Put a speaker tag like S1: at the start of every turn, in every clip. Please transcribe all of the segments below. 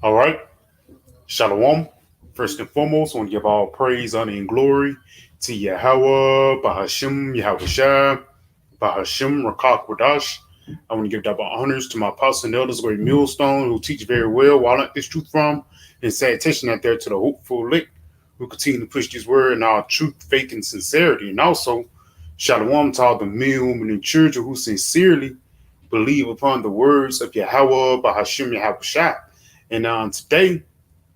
S1: All right. Shalom. First and foremost, I want to give all praise, honor, and glory to Yahweh, Bahashim, Yahushua, Bahashim, Rakak Wadash. I want to give double honors to my apostles and elders, great millstone, who teach very well, while I learned this truth from, and salutation out there to the hopeful lick, who continue to push this word in our truth, faith, and sincerity. And also, Shalom to all the men, women, and children who sincerely believe upon the words of Yahweh, Bahashim, Yahushua. And today,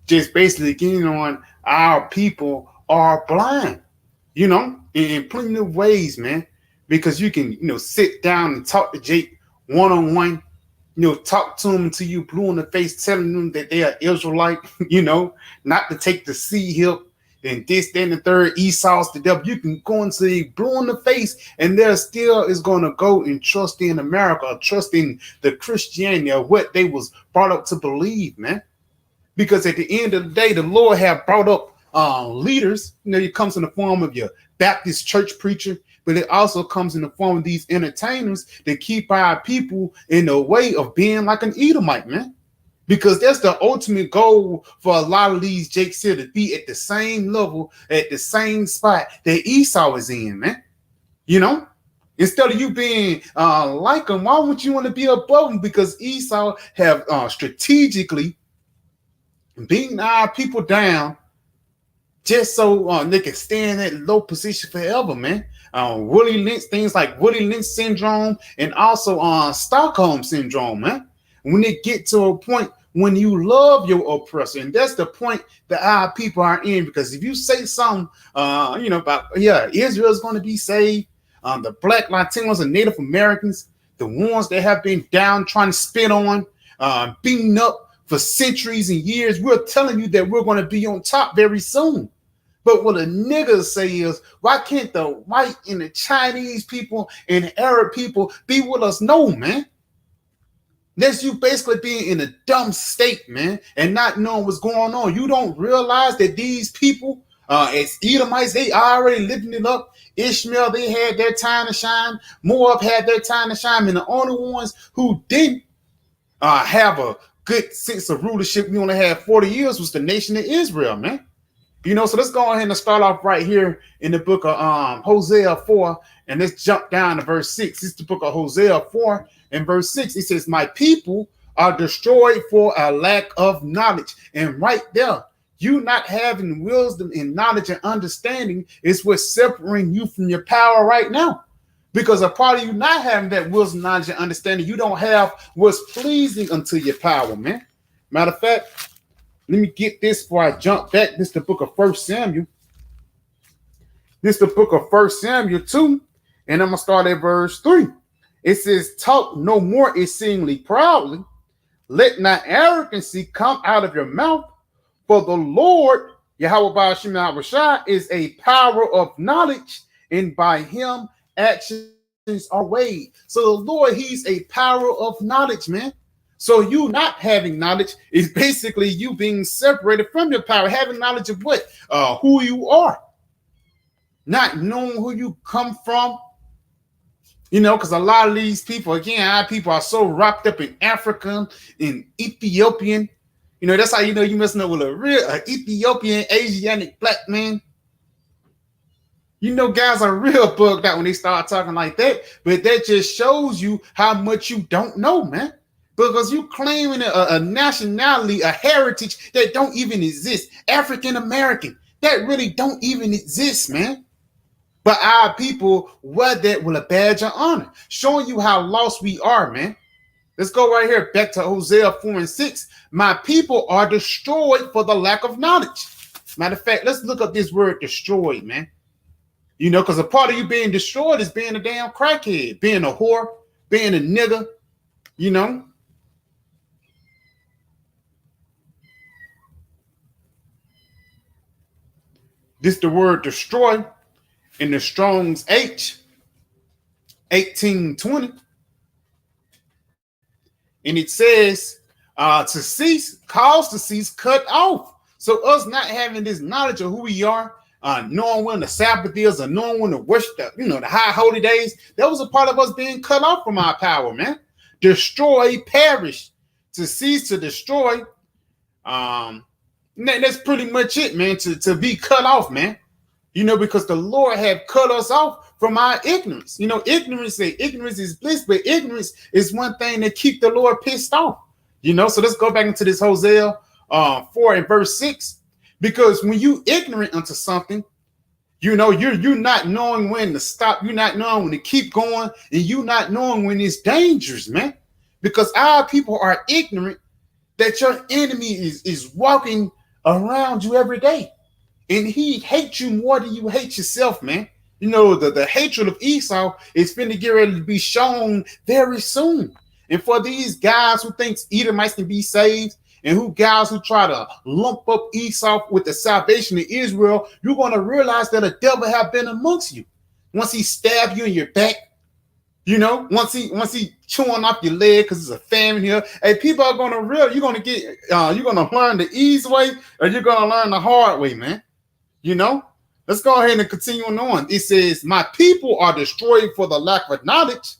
S1: just basically getting on our people are blind, in plenty of ways, man. Because you can, sit down and talk to Jake one-on-one, talk to him until you blue in the face, telling them that they are Israelite, not to take the sea hip and this, then the third, Esau's the devil. You can go and say blue in the face, and there still is going to go and trust in America, or trust in the Christianity or what they was brought up to believe, man. Because at the end of the day, the Lord have brought up leaders. It comes in the form of your Baptist church preacher, but it also comes in the form of these entertainers that keep our people in the way of being like an Edomite, man. Because that's the ultimate goal for a lot of these Jakes here, to be at the same level, at the same spot that Esau is in, man. Instead of you being like him, why would you want to be above him? Because Esau have strategically beating our people down just so they can stay in that low position forever, man. Willie Lynch, things like Willie Lynch syndrome, and also Stockholm syndrome, man. When it get to a point when you love your oppressor, and that's the point that our people are in. Because if you say something, about Israel is going to be saved, the Black Latinos and Native Americans, the ones that have been down trying to spit on, beaten up for centuries and years, we're telling you that we're going to be on top very soon. But what a nigga say is, why can't the white and the Chinese people and the Arab people be with us? No, man. That's you basically being in a dumb state, man, and not knowing what's going on. You don't realize that these people, as Edomites, they already living it up. Ishmael, they had their time to shine. Moab had their time to shine. And the only ones who didn't have a good sense of rulership, we only had 40 years, was the nation of Israel, man. So let's go ahead and start off right here in the book of Hosea 4, and let's jump down to verse 6. It's the book of Hosea 4 and verse 6. It says, my people are destroyed for a lack of knowledge. And right there, you not having wisdom and knowledge and understanding is what's separating you from your power right now. Because a part of you not having that wisdom, knowledge, and understanding, you don't have what's pleasing unto your power, man. Matter of fact, let me get this before I jump back. This is the book of 1 Samuel. This is the book of 1 Samuel 2, and I'm going to start at verse 3. It says, talk no more exceedingly proudly. Let not arrogancy come out of your mouth. For the Lord, Yahweh Ba'ashim Yahushua, is a power of knowledge, and by him actions are weighed. So the Lord, he's a power of knowledge, man. So you not having knowledge is basically you being separated from your power, having knowledge of what? Who you are. Not knowing who you come from. Because a lot of these people, again, our people are so wrapped up in African, in Ethiopian. That's how you messing up with a real Ethiopian, Asiatic black man. Guys are real bugged out when they start talking like that. But that just shows you how much you don't know, man. Because you claiming a nationality, a heritage that don't even exist. African American, that really don't even exist, man. But our people wear that with a badge of honor, showing you how lost we are, man. Let's go right here back to Hosea 4 and 6. My people are destroyed for the lack of knowledge. Matter of fact, let's look up this word destroyed, man. Because a part of you being destroyed is being a damn crackhead, being a whore, being a nigga, This the word destroy in the Strong's H, 1820. And it says to cease, cause to cease, cut off. So us not having this knowledge of who we are, knowing when the Sabbath is, or knowing when to worship the high holy days, that was a part of us being cut off from our power, man. Destroy, perish, to cease, to destroy, Um, that's pretty much it, man. To be cut off, man. Because the Lord had cut us off from our ignorance. Ignorance is bliss, but ignorance is one thing that keep the Lord pissed off. So let's go back into this Hosea 4 and verse 6. Because when you ignorant unto something, you're not knowing when to stop, you're not knowing when to keep going, and you're not knowing when it's dangerous, man. Because our people are ignorant that your enemy is walking around you every day. And he hates you more than you hate yourself, man. The hatred of Esau is finna get ready to be shown very soon. And for these guys who thinks Edomites can be saved, and guys who try to lump up Esau with the salvation of Israel, you're going to realize that a devil have been amongst you. Once he stabbed you in your back, once he chewing off your leg because it's a famine here, hey, people are going to you're going to learn the easy way, or you're going to learn the hard way, man. Let's go ahead and continue on. It says, my people are destroyed for the lack of knowledge.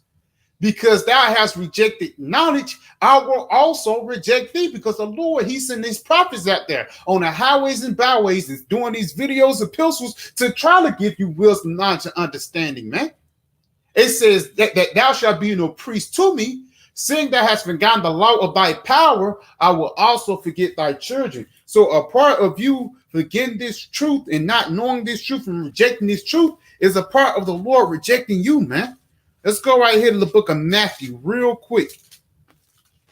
S1: Because thou hast rejected knowledge, I will also reject thee. Because the Lord, he sent his prophets out there on the highways and byways and doing these videos and epistles to try to give you wisdom, knowledge, and understanding, man. It says that thou shalt be no priest to me, seeing thou hast forgotten the law of thy power, I will also forget thy children. So a part of you forgetting this truth and not knowing this truth and rejecting this truth is a part of the Lord rejecting you, man. Let's go right here to the book of Matthew real quick.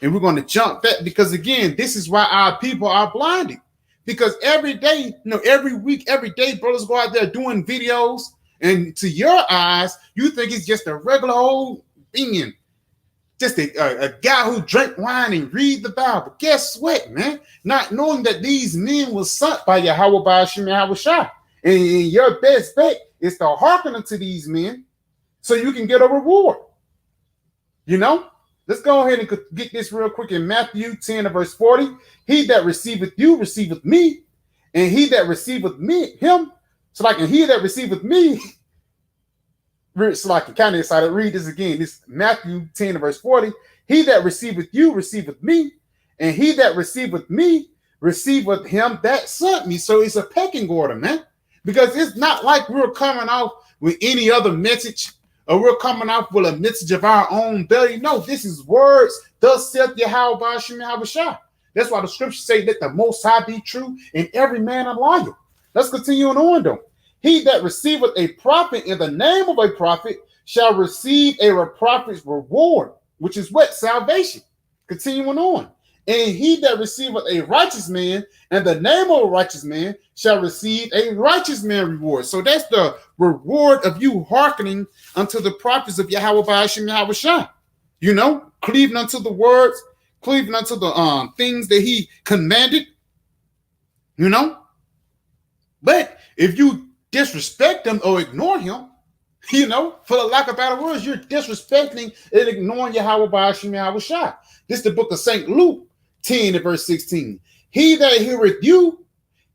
S1: And we're going to jump back because, again, this is why our people are blinded. Because every day, every week, every day, brothers go out there doing videos. And to your eyes, you think it's just a regular old thing. Just a guy who drank wine and read the Bible. Guess what, man? Not knowing that these men were sent by Yahweh by Hashem Yahweh Shai. And your best bet is to hearken unto these men, so you can get a reward. Let's go ahead and get this real quick in Matthew 10 and verse 40. He that receiveth you receiveth me, and he that receiveth me, him. So like, and he that receiveth me, so I can kind of excited. Read this again. This Matthew 10 and verse 40. He that receiveth you receiveth me, and he that receiveth me receiveth him that sent me. So it's a pecking order, man. Because it's not like we're coming out with any other message, or we're coming out with a message of our own belly. No, this is words, thus saith Yahweh by Hashem Yahweh Shai. That's why the scriptures say that the Most High be true and every man a liar. Let's continue on, though. He that receiveth a prophet in the name of a prophet shall receive a prophet's reward, which is what? Salvation. Continuing on. And he that receiveth a righteous man in the name of a righteous man shall receive a righteous man reward. So that's the reward of you hearkening unto the prophets of Yahweh by Hashem Yahweh Shai. Cleaving unto the words, cleaving unto the things that he commanded. But if you disrespect him or ignore him, for the lack of better words, you're disrespecting and ignoring Yahweh by Hashem Yahweh Shai. This is the book of St. Luke 10 and verse 16. He that heareth you,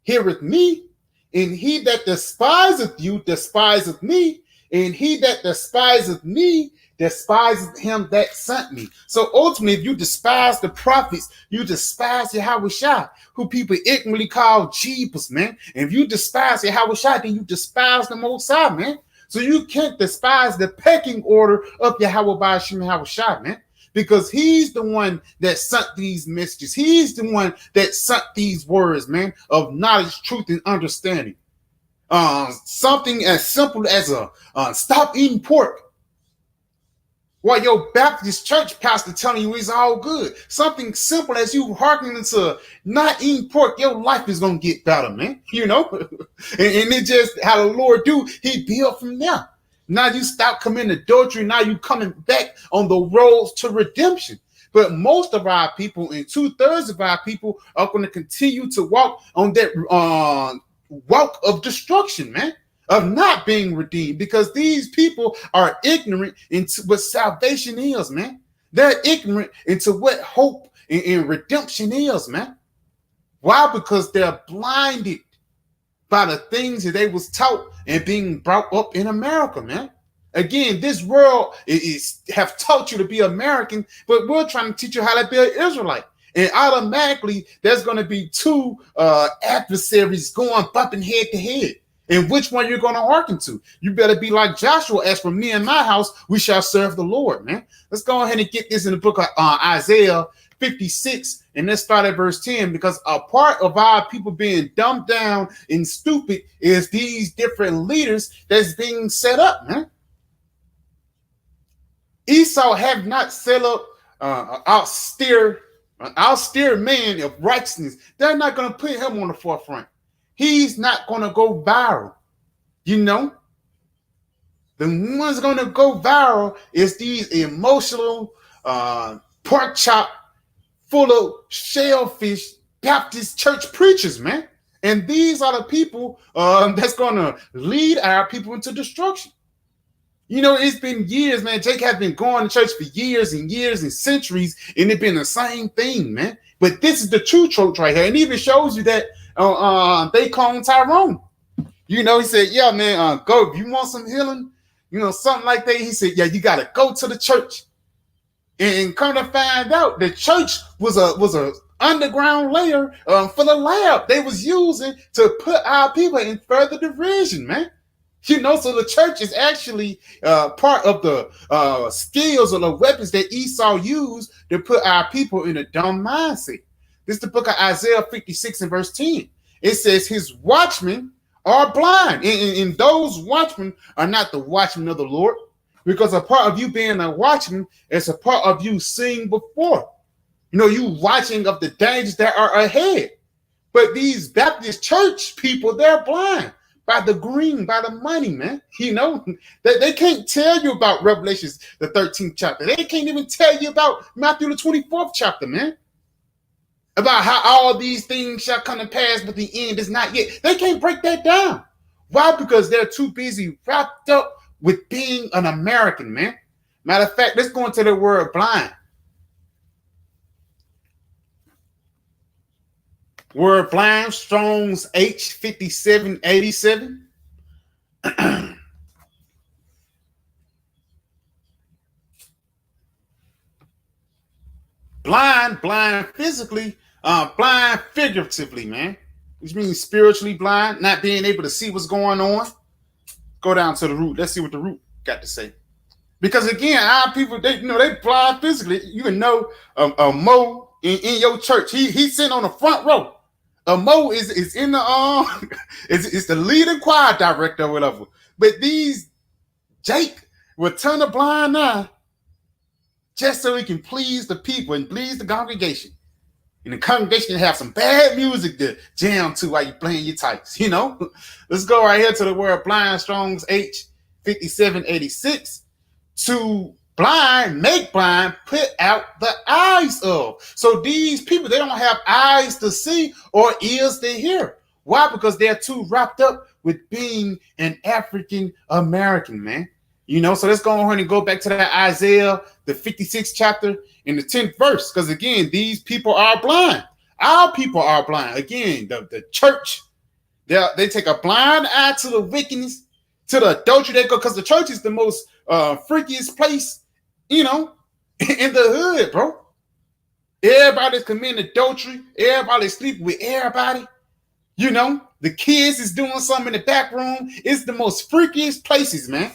S1: heareth me, and he that despiseth you, despiseth me, and he that despiseth me, despiseth him that sent me. So ultimately, if you despise the prophets, you despise Yahweh Shai, who people ignorantly call Jeebus, man. And if you despise Yahweh Shai, then you despise the Most High, man. So you can't despise the pecking order of Yahweh by Hashem Yahweh Shai, man. Because he's the one that sent these messages. He's the one that sent these words, man, of knowledge, truth, and understanding. Something as simple as stop eating pork. While your Baptist church pastor telling you it's all good. Something simple as you hearkening to not eating pork, your life is going to get better, man. and it just how the Lord do, he build from there. Now you stop committing adultery. Now you coming back on the road to redemption. But most of our people and 2/3 of our people are going to continue to walk on that walk of destruction, man, of not being redeemed, because these people are ignorant into what salvation is, man. They're ignorant into what hope and redemption is, man. Why? Because they're blinded by the things that they was taught and being brought up in America, man. Again, this world is have taught you to be American, but we're trying to teach you how to be an Israelite. And automatically, there's going to be two adversaries going bumping head to head. And which one you're going to hearken to? You better be like Joshua. As for me and my house, we shall serve the Lord, man. Let's go ahead and get this in the book of Isaiah 56, and let's start at verse 10, because a part of our people being dumbed down and stupid is these different leaders that's being set up, man. Esau have not set up an austere man of righteousness. They're not going to put him on the forefront. He's not going to go viral. You know, the ones going to go viral is these emotional pork chop full of shellfish Baptist church preachers, man. And these are the people that's going to lead our people into destruction. You know, it's been years, man. Jake has been going to church for years and years and centuries, and it's been the same thing, man. But this is the true church right here. And it even shows you that they clone Tyrone. You know, he said, yeah, man, go. If you want some healing, you know, something like that. He said, yeah, you got to go to the church. And come to find out, the church was a underground layer for the lab they was using to put our people in further division, man. You know, so the church is actually part of the skills or the weapons that Esau used to put our people in a dumb mindset. This is the book of Isaiah 56 and verse 10. It says, his watchmen are blind. And those watchmen are not the watchmen of the Lord. Because a part of you being a watchman is a part of you seeing before. You know, you watching of the dangers that are ahead. But these Baptist church people, they're blind by the green, by the money, man. You know, they can't tell you about Revelations, the 13th chapter. They can't even tell you about Matthew, the 24th chapter, man. About how all these things shall come to pass, but the end is not yet. They can't break that down. Why? Because they're too busy wrapped up with being an American, man. Matter of fact, let's go into the word blind. Word blind, Strong's H5787. blind physically, blind figuratively, man. Which means spiritually blind, not being able to see what's going on. Go down to the root. Let's see what the root got to say. Because again, our people, they blind physically. You can know Mo in your church. He's sitting on the front row. Mo is in the it's the leading choir director or whatever. But these Jake will turn a blind eye just so he can please the people and please the congregation. And the congregation have some bad music to jam to while you're playing your tights, you know? Let's go right here to the word blind, Strong's H5786. To blind, make blind, put out the eyes of. So these people, they don't have eyes to see or ears to hear. Why? Because they're too wrapped up with being an African American, man. You know, so let's go ahead and go back to that Isaiah, the 56th chapter in the 10th verse. Because again, these people are blind. Our people are blind. Again, the church, they take a blind eye to the wickedness, to the adultery. They go, because the church is the most freakiest place, you know, in the hood, bro. Everybody's committing adultery. Everybody's sleeping with everybody. You know, the kids is doing something in the back room. It's the most freakiest places, man.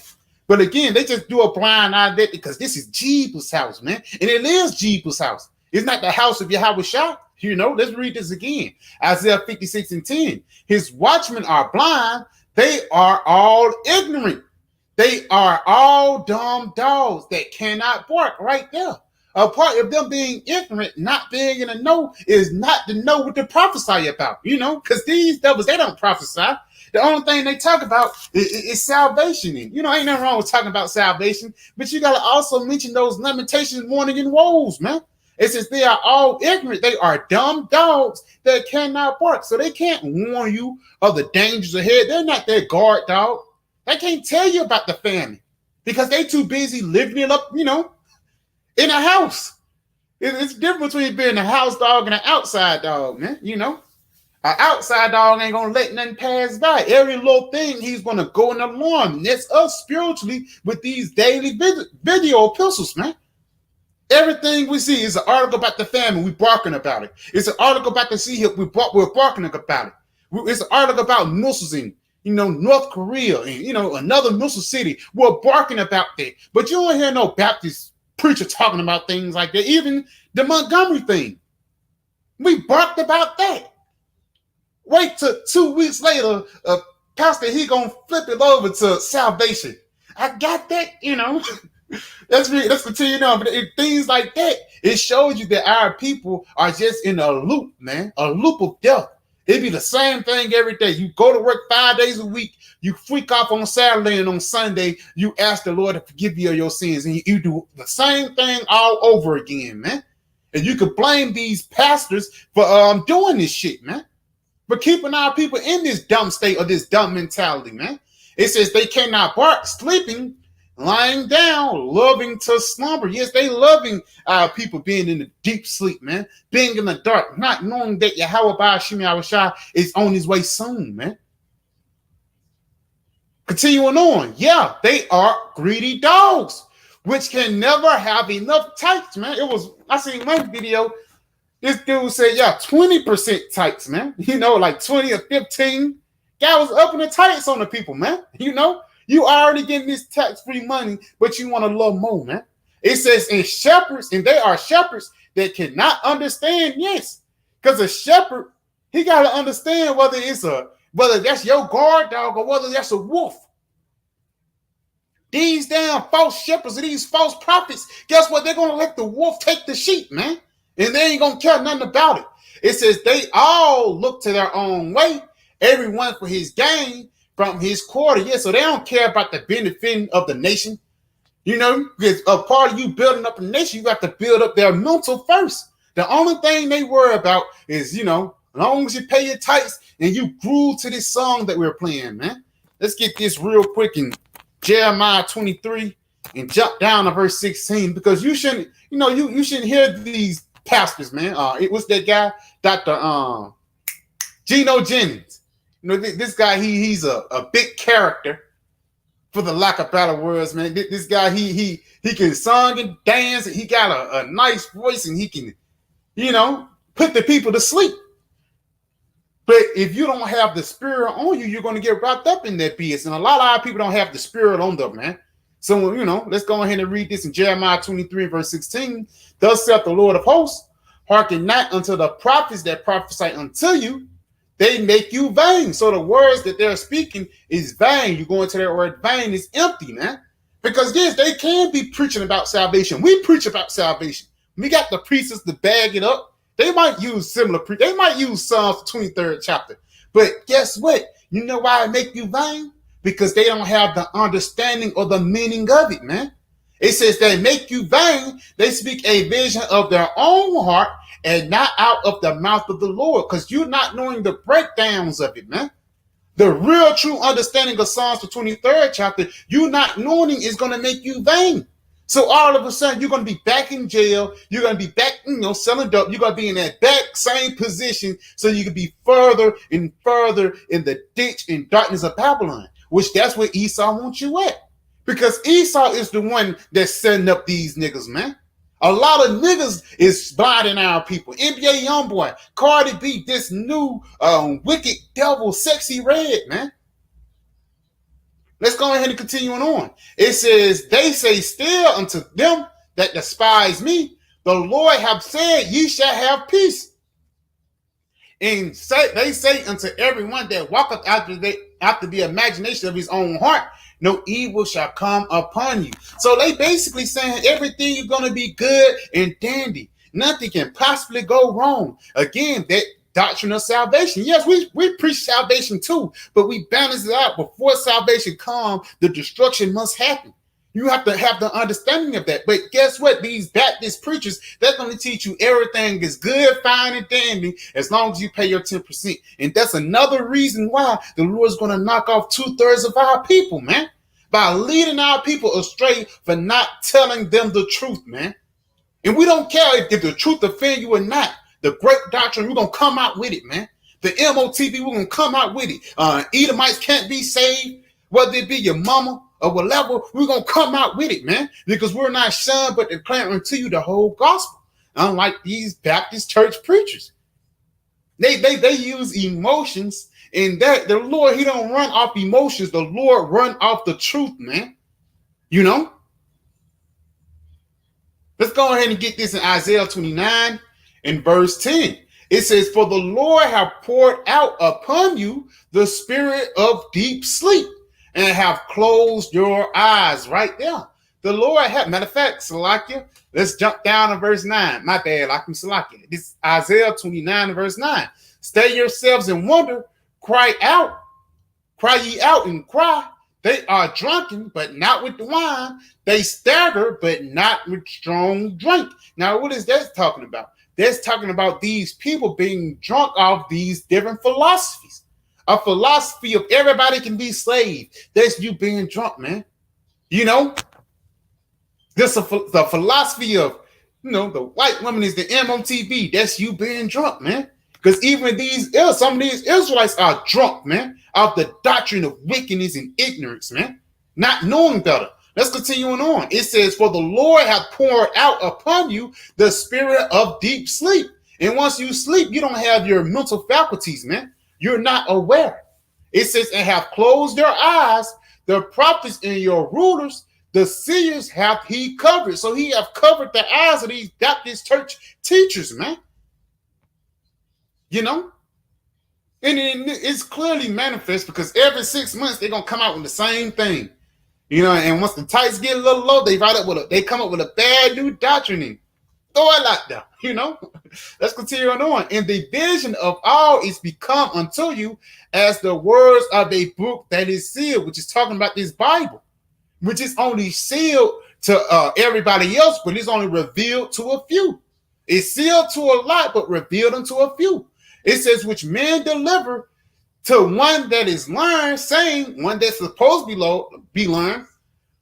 S1: But again, they just do a blind eye that because this is Jeebus' house, man. And it is Jeebus' house. It's not the house of Yahweh Shah. You know, let's read this again. Isaiah 56 and 10. His watchmen are blind. They are all ignorant. They are all dumb dogs that cannot bark right there. A part of them being ignorant, not being in the know, is not to know what to prophesy about, you know, because these devils, they don't prophesy. The only thing they talk about is salvation. You know, ain't nothing wrong with talking about salvation, but you got to also mention those lamentations, mourning, and woes, man. It says they are all ignorant. They are dumb dogs that cannot bark. So they can't warn you of the dangers ahead. They're not their guard dog. They can't tell you about the famine because they too busy living it up, you know, in a house. It's different between being a house dog and an outside dog, man, you know. An outside dog ain't gonna let nothing pass by. Every little thing he's gonna go and alarm. And that's us spiritually with these daily video epistles, man. Everything we see is an article about the famine. We're barking about it. It's an article about the sea hill. We're barking about it. It's an article about missiles in, North Korea and, another missile city. We're barking about that. But you don't hear no Baptist preacher talking about things like that. Even the Montgomery thing. We barked about that. Wait till 2 weeks later, Pastor, he gonna flip it over to salvation. I got that, Let's continue on. But things like that, it shows you that our people are just in a loop, man. A loop of death. It'd be the same thing every day. You go to work 5 days a week. You freak off on Saturday, and on Sunday, you ask the Lord to forgive you of your sins. And you do the same thing all over again, man. And you could blame these pastors for doing this shit, man. For keeping our people in this dumb state or this dumb mentality, man. It says they cannot bark, sleeping, lying down, loving to slumber. Yes, they loving our people being in the deep sleep, man. Being in the dark, not knowing that Yahweh Ba'ashim Yahushua is on his way soon, man. Continuing on. Yeah, they are greedy dogs, which can never have enough tights, man. I seen one video. This dude said, 20% tights, man. Like 20 or 15. Guy was upping the tights on the people, man. You already getting this tax-free money, but you want a little more, man. It says, and they are shepherds that cannot understand, yes. Because a shepherd, he got to understand whether that's your guard dog or whether that's a wolf. These damn false shepherds and these false prophets, guess what? They're going to let the wolf take the sheep, man. And they ain't going to care nothing about it. It says they all look to their own way, everyone for his gain from his quarter. Yeah, so they don't care about the benefiting of the nation. Because a part of you building up a nation, you got to build up their mental first. The only thing they worry about is, as long as you pay your tithes and you groove to this song that we're playing, man. Let's get this real quick in Jeremiah 23 and jump down to verse 16, because you shouldn't, you shouldn't hear these pastors, man. It was that guy, Dr. Geno Jennings. This guy, he's a big character, for the lack of better words, man. This guy, he can sing and dance, and he got a nice voice, and he can, put the people to sleep. But if you don't have the spirit on you, you're going to get wrapped up in that BS. And a lot of our people don't have the spirit on them, man. So, let's go ahead and read this in Jeremiah 23, verse 16. Thus saith the Lord of hosts, hearken not unto the prophets that prophesy unto you. They make you vain. So the words that they're speaking is vain. You go into that word vain is empty, man. Because yes, they can be preaching about salvation. We preach about salvation. We got the preachers to bag it up. They might use they might use Psalms 23rd chapter. But guess what? You know why it make you vain? Because they don't have the understanding or the meaning of it, man. It says they make you vain. They speak a vision of their own heart and not out of the mouth of the Lord, because you're not knowing the breakdowns of it, man. The real true understanding of Psalms, the 23rd chapter, you not knowing is going to make you vain. So all of a sudden, you're going to be back in jail. You're going to be back, selling dope. You're going to be in that back same position, so you can be further and further in the ditch and darkness of Babylon, which that's where Esau wants you at. Because Esau is the one that's setting up these niggas, man. A lot of niggas is blinding our people. NBA Youngboy, Cardi B, this new wicked devil, Sexy Red, man. Let's go ahead and continue on. It says, they say still unto them that despise me, the Lord have said, ye shall have peace. And they say unto everyone that walketh after the imagination of his own heart, no evil shall come upon you. So they basically saying everything is going to be good and dandy. Nothing can possibly go wrong. Again, that doctrine of salvation. Yes, we preach salvation too, but we balance it out. Before salvation comes, the destruction must happen. You have to have the understanding of that. But guess what? These Baptist preachers, they're going to teach you everything is good, fine, and dandy as long as you pay your 10%. And that's another reason why the Lord's going to knock off 2/3 of our people, man, by leading our people astray for not telling them the truth, man. And we don't care if the truth offend you or not. The great doctrine, we're going to come out with it, man. The MOTB, we're going to come out with it. Edomites can't be saved, whether it be your mama or whatever, we're going to come out with it, man, because we're not shunned but declaring unto you the whole gospel. Unlike these Baptist church preachers. They use emotions, and that the Lord, he don't run off emotions. The Lord run off the truth, man. You know? Let's go ahead and get this in Isaiah 29 and verse 10. It says, for the Lord have poured out upon you the spirit of deep sleep and have closed your eyes. Right there. The Lord have, matter of fact, Salakia, let's jump down to verse 9. My bad, Lakim Salakia. This is Isaiah 29 and verse 9. Stay yourselves and wonder, cry ye out and cry. They are drunken, but not with the wine. They stagger, but not with strong drink. Now, what is that talking about? That's talking about these people being drunk off these different philosophies. A philosophy of everybody can be slave. That's you being drunk, man. You know? This is the philosophy of, you know, the white woman is the MOTV. That's you being drunk, man. Because even some of these Israelites are drunk, man, of the doctrine of wickedness and ignorance, man, not knowing better. Let's continue on. It says, for the Lord hath poured out upon you the spirit of deep sleep. And once you sleep, you don't have your mental faculties, man. You're not aware. It says, and have closed your eyes, the prophets and your rulers, the seers hath he covered. So he have covered the eyes of these Baptist church teachers, man. You know? And it's clearly manifest because every 6 months they're going to come out with the same thing. You know, and once the tights get a little low, they come up with a bad new doctrine and throw it out there, you know? Let's continue on. And the vision of all is become unto you as the words of a book that is sealed, which is talking about this Bible, which is only sealed to everybody else, but it's only revealed to a few. It's sealed to a lot, but revealed unto a few. It says, which men deliver to one that is learned, saying, one that's supposed to be learned,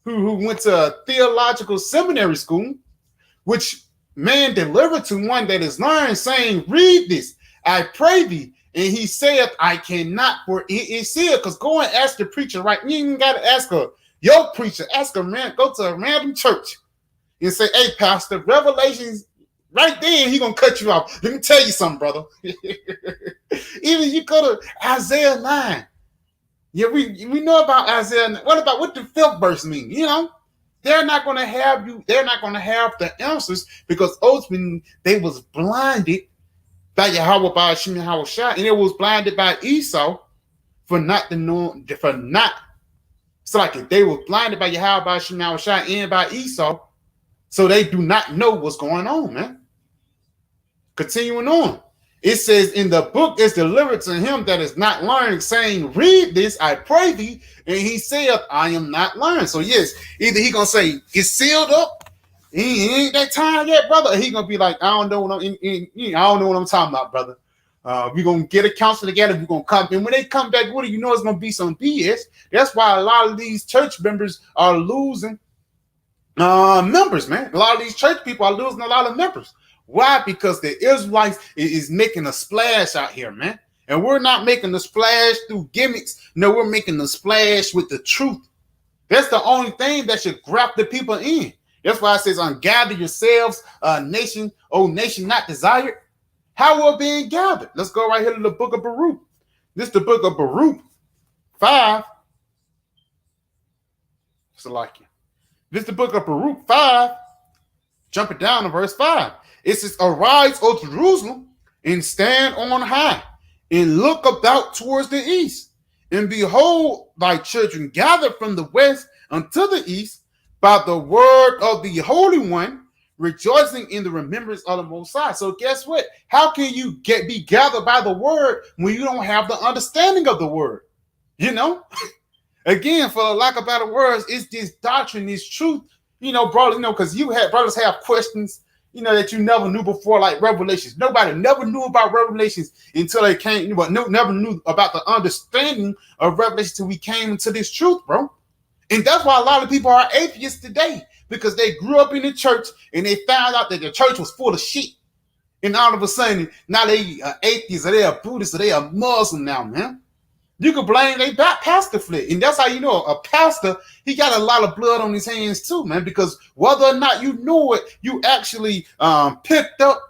S1: who went to a theological seminary school, which man delivered to one that is learned, saying, read this, I pray thee. And he saith, I cannot, for it is sealed. Because go and ask the preacher, right? You even got to ask your preacher, ask a man, go to a random church and say, hey, pastor, Revelations, right then, he gonna cut you off. Let me tell you something, brother. Even you go to Isaiah 9. Yeah, we know about Isaiah 9. What the fifth verse mean? You know, they're not gonna have the answers because ultimately they was blinded by Yahweh, by Hashem Yahweh Shai, and it was blinded by Esau for not. So like they were blinded by Yahweh, by Hashem Yahweh Shai, and by Esau, so they do not know what's going on, man. Continuing on, it says, in the book is delivered to him that is not learned, saying, read this, I pray thee. And he saith, I am not learned. So yes, either he gonna say it's sealed up, he ain't that time yet, brother, or he gonna be like, I don't know what I'm talking about, brother. We're gonna get a council together, we're gonna come, and when they come back with it, you know it's gonna be some BS. That's why a lot of these church members are losing members, man. A lot of these church people are losing a lot of members. Why? Because the Israelites is making a splash out here, man. And we're not making the splash through gimmicks. No, we're making the splash with the truth. That's the only thing that should grab the people in. That's why it says, ungather yourselves, nation, O nation not desired. How we're being gathered. Let's go right here to the book of Baruch. This is the book of Baruch 5. Salakia. This is the book of Baruch 5. Jumping down to verse 5. It says, arise, O Jerusalem, and stand on high, and look about towards the east. And behold, thy children gathered from the west unto the east by the word of the Holy One, rejoicing in the remembrance of the Most High. So guess what? How can you be gathered by the word when you don't have the understanding of the word? You know? Again, for the lack of better words, it's this doctrine, this truth, you know, brother, you know, because brothers have questions, you know, that you never knew before, like Revelations. Nobody never knew about Revelations until they came, but never knew about the understanding of Revelation till we came into this truth, bro. And that's why a lot of people are atheists today, because they grew up in the church and they found out that the church was full of shit. And all of a sudden, now they are atheists or they are Buddhists or they are Muslim now, man. You could blame they pastor flick. And that's how you know a pastor, he got a lot of blood on his hands too, man, because whether or not you know it, you actually picked up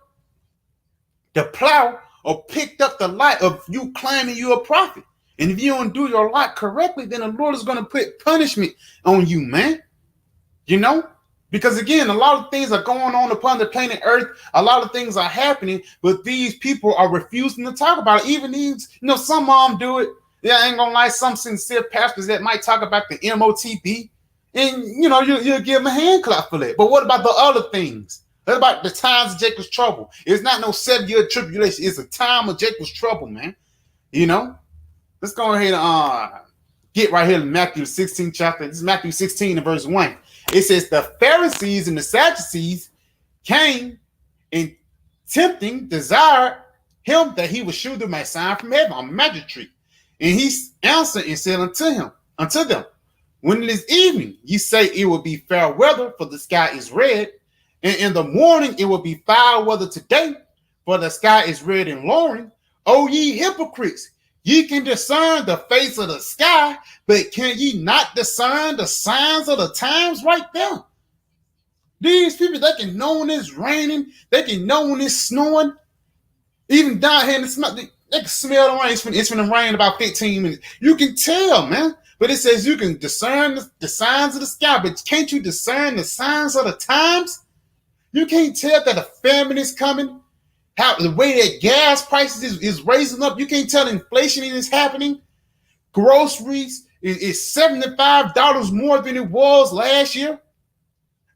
S1: the plow or picked up the light of you claiming you're a prophet. And if you don't do your lot correctly, then the Lord is going to put punishment on you, man. You know? Because again, a lot of things are going on upon the planet Earth. A lot of things are happening, but these people are refusing to talk about it. Even these, some of them do it. Yeah, I ain't gonna lie, some sincere pastors that might talk about the MOTB, and you'll give them a hand clap for that. But what about the other things? What about the times of Jacob's trouble? It's not no 7-year tribulation. It's a time of Jacob's trouble, man. Let's go ahead and get right here in Matthew 16 chapter. This is Matthew 16 and verse 1. It says, the Pharisees and the Sadducees came and tempting, desired him that he would shew them a sign from heaven, a magic trick. And he answered and said unto them, when it is evening, ye say it will be fair weather, for the sky is red. And in the morning it will be foul weather today, for the sky is red and lowering. O ye hypocrites, ye can discern the face of the sky, but can ye not discern the signs of the times right there? These people, they can know when it's raining. They can know when it's snowing. Even down here in the smell, they can smell the rain. It's going to rain in about 15 minutes. You can tell, man. But it says you can discern the signs of the sky, but can't you discern the signs of the times? You can't tell that a famine is coming. How the way that gas prices is raising up, you can't tell inflation is happening. Groceries is $75 more than it was last year.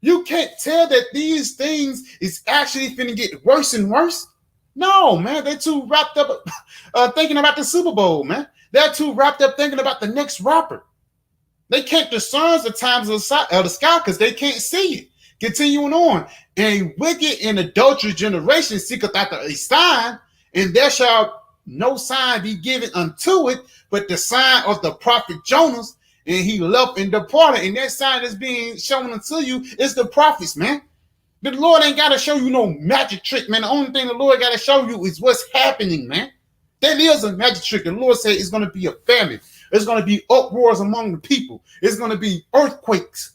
S1: You can't tell that these things is actually finna get worse and worse. No, man, they're too wrapped up thinking about the Super Bowl, man. They're too wrapped up thinking about the next rapper. They can't discern the times of the sky because they can't see it. Continuing on, a wicked and adulterous generation seeketh after a sign, and there shall no sign be given unto it, but the sign of the prophet Jonas, and he left and departed. And that sign that's being shown unto you is the prophets, man. The Lord ain't got to show you no magic trick, man. The only thing the Lord got to show you is what's happening, man. That is a magic trick. The Lord said it's going to be a famine. It's going to be uproars among the people. It's going to be earthquakes.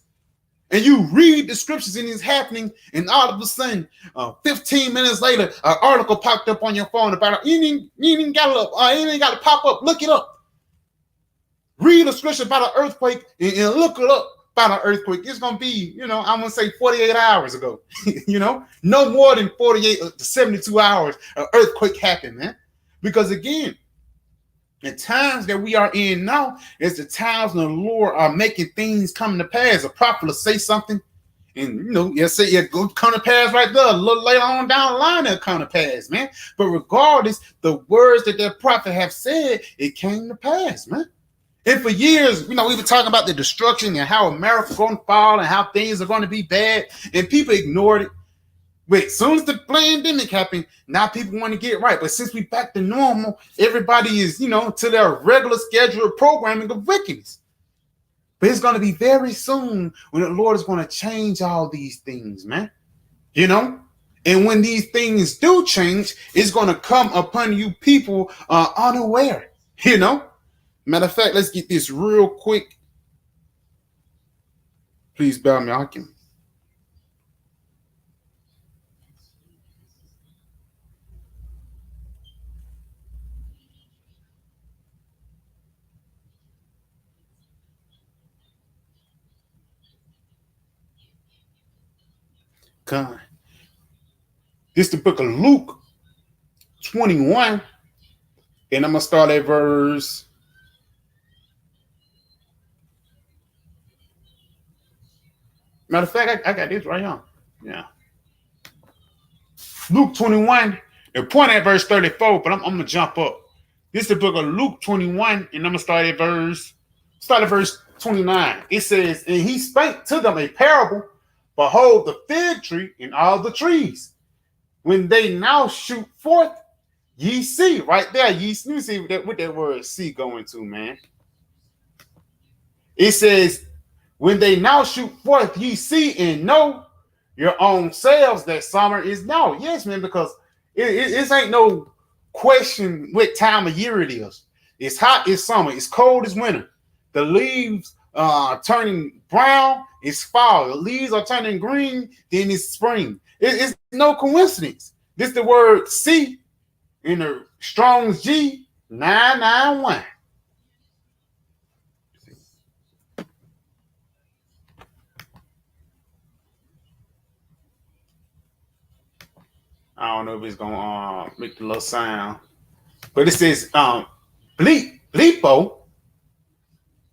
S1: And you read the scriptures and it's happening, and all of a sudden, 15 minutes later, an article popped up on your phone about it. You ain't got to pop up. Look it up. Read a scripture about an earthquake and look it up about an earthquake. It's going to be, I'm going to say 48 hours ago. No more than 48 to 72 hours, an earthquake happened, man. Because again, the times that we are in now is the times when the Lord are making things come to pass. A prophet will say something, and go come to pass right there. A little later on down the line, it'll come to pass, man. But regardless, the words that prophet have said, it came to pass, man. And for years, we were talking about the destruction and how America's going to fall and how things are going to be bad, and people ignored it. But as soon as the pandemic happened, now people want to get right. But since we back to normal, everybody is, to their regular scheduled programming of wickedness. But it's going to be very soon when the Lord is going to change all these things, man. And when these things do change, it's going to come upon you people unaware, Matter of fact, let's get this real quick. Please bear me. I can. God. This is the book of Luke 21, and I'm going to start at verse. Matter of fact, I got this right here. Yeah. Luke 21, and point at verse 34, but I'm going to jump up. This is the book of Luke 21, and I'm going to start at verse 29. It says, and he spake to them a parable. Behold, the fig tree and all the trees. When they now shoot forth, ye see. Right there, you see what that word see going to, man. It says, when they now shoot forth, ye see and know your own selves that summer is now. Yes, man, because it ain't no question what time of year it is. It's hot, it's summer. It's cold, it's winter. The leaves turning brown, it's fall. The leaves are turning green, then it's spring. It's no coincidence. This is the word see in the Strong's G 991. I don't know if it's gonna make the little sound, but it says bleepo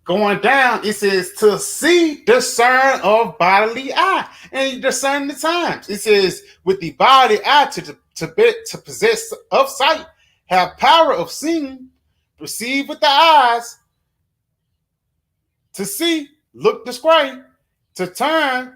S1: going down. It says to see, discern of bodily eye, and you discern the times. It says with the body eye to possess of sight, have power of seeing, perceive with the eyes, to see, look, describe, to turn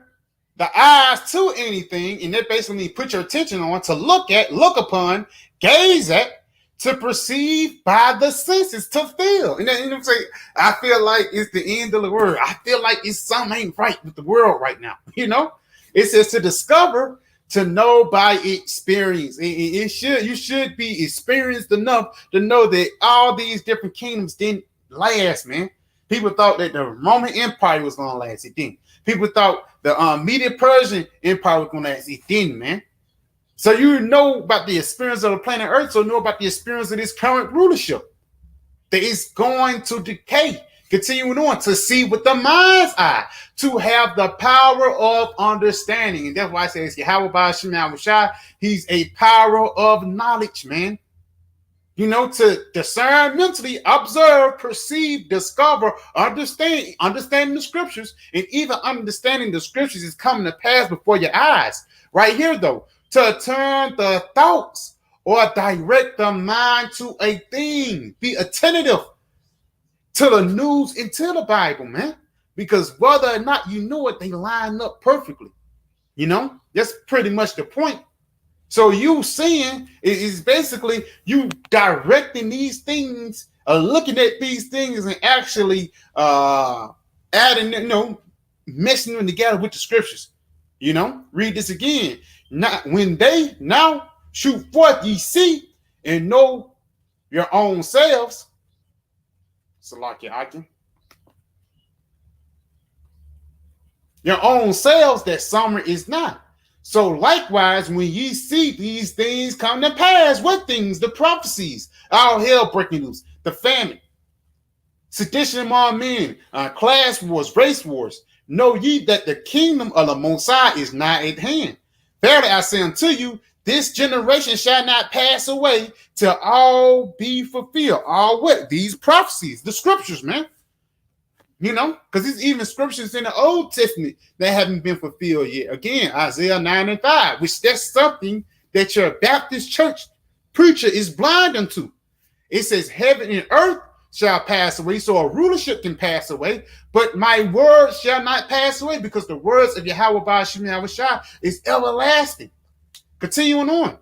S1: the eyes to anything, and that basically means put your attention on, to look at, look upon, gaze at, to perceive by the senses, to feel. And then, you know what I'm saying? I feel like it's the end of the world. I feel like it's something ain't right with the world right now. You know, it says to discover, to know by experience. You should be experienced enough to know that all these different kingdoms didn't last, man. People thought that the Roman Empire was going to last. It didn't. People thought the Medo-Persian Empire was going to last. It didn't, man. So you know about the experience of the planet Earth, so know about the experience of this current rulership. That is going to decay. Continuing on, to see with the mind's eye, to have the power of understanding. And that's why I say it's Yahweh Ba'ashem Yahushua. He's a power of knowledge, man. You know, to discern mentally, observe, perceive, discover, understanding the scriptures, and even understanding the scriptures is coming to pass before your eyes. Right here, though, to turn the thoughts or direct the mind to a thing. Be attentive to the news and to the Bible, man. Because whether or not you know it, they line up perfectly. You know, that's pretty much the point. So you seeing is basically you directing these things, looking at these things, and actually adding, you know, meshing them together with the scriptures. You know, read this again. Not when they now shoot forth, ye see and know your own selves. Salakia Akin. Your own selves that summer is not. So likewise, when ye see these things come to pass, what things? The prophecies, all hell breaking loose, the famine, sedition among men, class wars, race wars. Know ye that the kingdom of the Mosiah is nigh at hand. Verily I say unto you, this generation shall not pass away till all be fulfilled. All what? These prophecies, the scriptures, man. You know, because there's even scriptures in the Old Testament that haven't been fulfilled yet. Again, Isaiah 9 and 5, which that's something that your Baptist church preacher is blind unto. It says heaven and earth shall pass away, so a rulership can pass away, but my word shall not pass away, because the words of Yahweh Ba'ashem Yahushua is everlasting. Continuing on.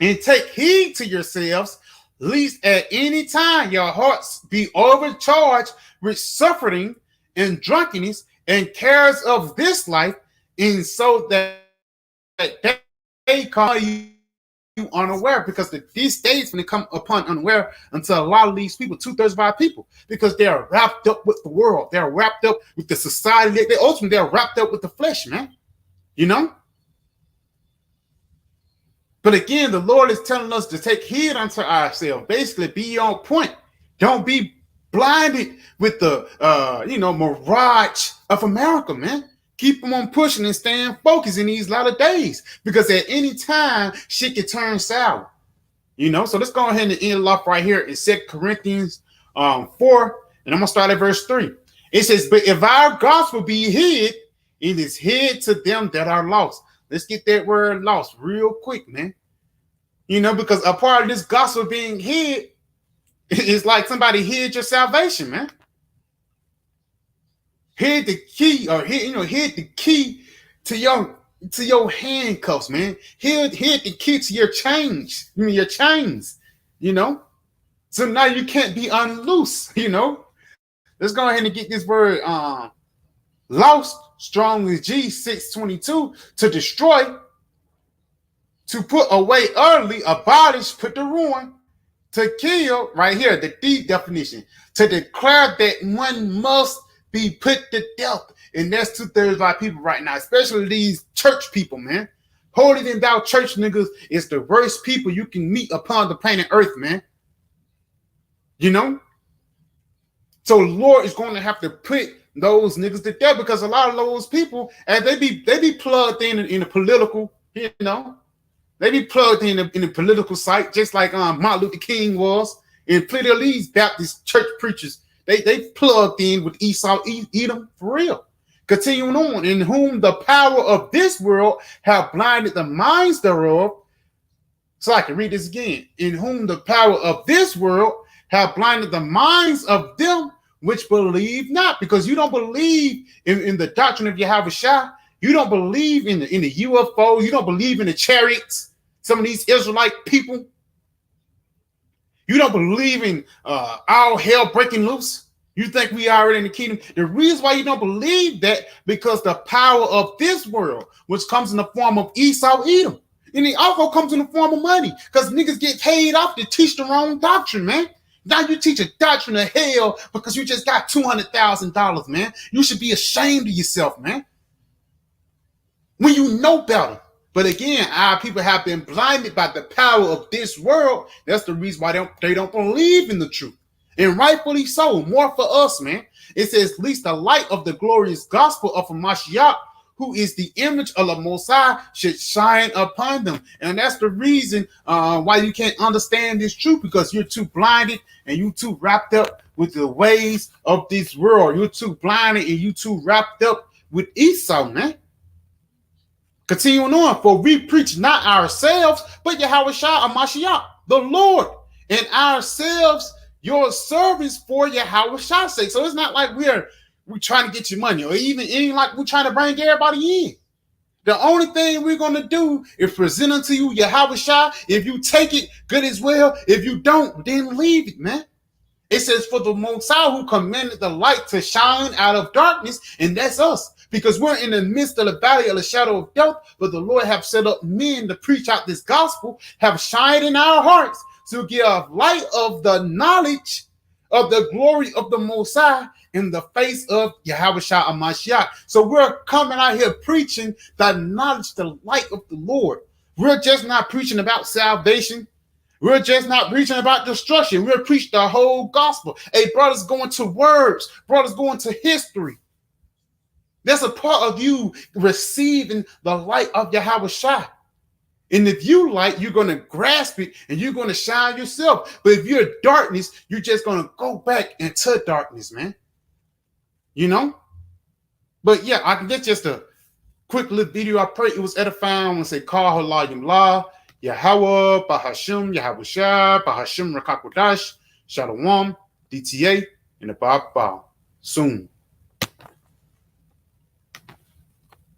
S1: And take heed to yourselves, lest at any time your hearts be overcharged with suffering and drunkenness and cares of this life, and so that they call you unaware, because these days when they come upon unaware, until a lot of these people, 2/3 of our people, because they are wrapped up with the world, they're wrapped up with the society, they ultimately they're wrapped up with the flesh, man. You know. But again, the Lord is telling us to take heed unto ourselves. Basically, be on point. Don't be blinded with the mirage of America, man. Keep them on pushing and staying focused in these latter days, because at any time shit can turn sour. You know, so let's go ahead and end off right here in 2 Corinthians 4, and I'm gonna start at verse 3. It says, "But if our gospel be hid, it is hid to them that are lost." Let's get that word lost real quick, man. You know, because a part of this gospel being hid is like somebody hid your salvation, man. Hid the key, or hid the key to your handcuffs, man. Hid the key to your chains, your chains, you know. So now you can't be unloose, you know. Let's go ahead and get this word lost. Strong's G 622, to destroy, to put away utterly, abolish, put to ruin, To kill, right here, the deep definition, to declare that one must be put to death. And that's 2/3 of our people right now, especially these church people, man. Holier than thou church niggas is the worst people you can meet upon the planet Earth, man. You know? So the Lord is going to have to put those niggas to death, because a lot of those people, and they be plugged in the political, you know. They be plugged in the political site, just like Martin Luther King was, and plenty of these Baptist church preachers. They plugged in with Esau, Edom, for real. Continuing on, in whom the power of this world have blinded the minds thereof. So I can read this again. In whom the power of this world have blinded the minds of them which believe not. Because you don't believe in the doctrine of Yahweh Shah. You don't believe in the UFO. You don't believe in the chariots. Some of these Israelite people. You don't believe in all hell breaking loose. You think we are already in the kingdom. The reason why you don't believe that, because the power of this world, which comes in the form of Esau, Edom, and it also comes in the form of money, because niggas get paid off to teach the wrong doctrine, man. Now you teach a doctrine of hell because you just got $200,000, man. You should be ashamed of yourself, man, when you know better. But again, our people have been blinded by the power of this world. That's the reason why they don't believe in the truth. And rightfully so, more for us, man. It says, at least the light of the glorious gospel of Mashiach, who is the image of the Most High, should shine upon them. And that's the reason why you can't understand this truth, because you're too blinded and you too wrapped up with the ways of this world. You're too blinded and you too wrapped up with Esau, man. Continuing on, for we preach not ourselves, but Yahweh Shah Mashiach, the Lord, and ourselves your servants for Yahweh Shah's sake. So it's not like we're trying to get you money, or even like we're trying to bring everybody in. The only thing we're going to do is present unto you Yahweh Shah. If you take it, good as well. If you don't, then leave it, man. It says, for the Most High who commanded the light to shine out of darkness, and that's us. Because we're in the midst of the valley of the shadow of death, but the Lord have set up men to preach out this gospel, have shined in our hearts to give light of the knowledge of the glory of the Most High in the face of Yahweh Shah Mashiach. So we're coming out here preaching the knowledge, the light of the Lord. We're just not preaching about salvation. We're just not preaching about destruction. We're preaching the whole gospel. Hey, brothers going to words, brothers going to history. That's a part of you receiving the light of Yahweh Shah. And if you light, you're going to grasp it and you're going to shine yourself. But if you're darkness, you're just going to go back into darkness, man. You know? But yeah, I can get just a quick little video. I pray it was edifying. I want to say, Kal Halayim La, Yahweh, Bahashim, Yahweh Shah, Bahashim Rakakwadash, Shalom, DTA, and the Bob Soon.